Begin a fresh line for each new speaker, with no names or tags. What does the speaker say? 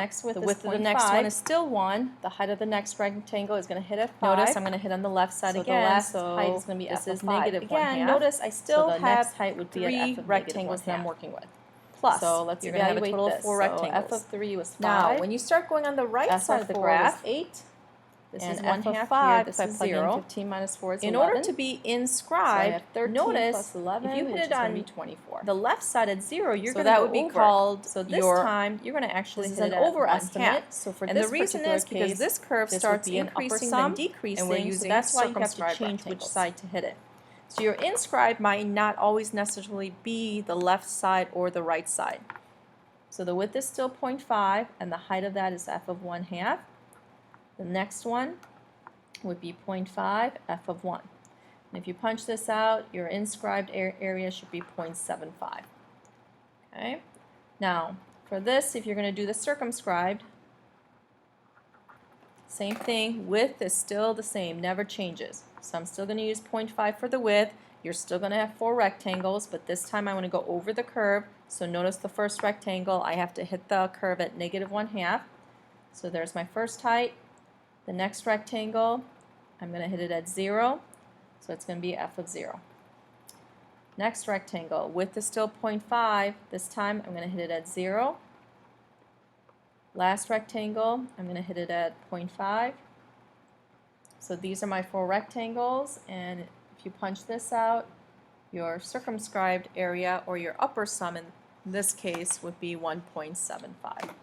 next width
The
is
width of the
0.5.
next one is still 1. The height of the next rectangle is going to hit at 5.
Notice I'm going to hit on the left side
so
again.
the last height is going to be
this
f
is
of 5.
negative
Again,
1/2.
notice I still
so the
have
next height would be at
3
f of
rectangles that I'm
-1/2.
working with. Plus,
So let's
you're going to have a
evaluate
total of
this.
4
So
rectangles.
f of 3 was 5.
Now, when you start going on the right
f
side
of
of the
4
graph,
was 8. This
and
is
f
1/2
of 5,
here,
if I
this is
plug
0.
in 15 minus 4 is
In
11.
order to be
So I
inscribed,
have 13
notice
plus 11,
if you hit
which
it
is going to
on
be 24.
the left side at 0, you're
So
going to
that
go
would be
over.
called
So this time, you're going to actually
this
hit
is
it
an
at 1/2.
overestimate. So for
And
this
the reason
particular
is because
case,
this curve
this would
starts
be an upper
increasing
sum,
then decreasing,
and we're
so
using
that's why you have to
circumscribed
change which
rectangles.
side to hit it. So your inscribed might not always necessarily be the left side or the right side. So the width is still 0.5, and the height of that is f of 1/2. The next one would be 0.5, f of 1. And if you punch this out, your inscribed area should be 0.75. Okay? Now, for this, if you're going to do the circumscribed, same thing, width is still the same, never changes. So I'm still going to use 0.5 for the width. You're still going to have 4 rectangles, but this time I want to go over the curve. So notice the first rectangle, I have to hit the curve at -1/2. So there's my first height. The next rectangle, I'm going to hit it at 0. So it's going to be f of 0. Next rectangle, width is still 0.5. This time I'm going to hit it at 0. Last rectangle, I'm going to hit it at 0.5. So these are my 4 rectangles, and if you punch this out, your circumscribed area, or your upper sum in this case, would be 1.75.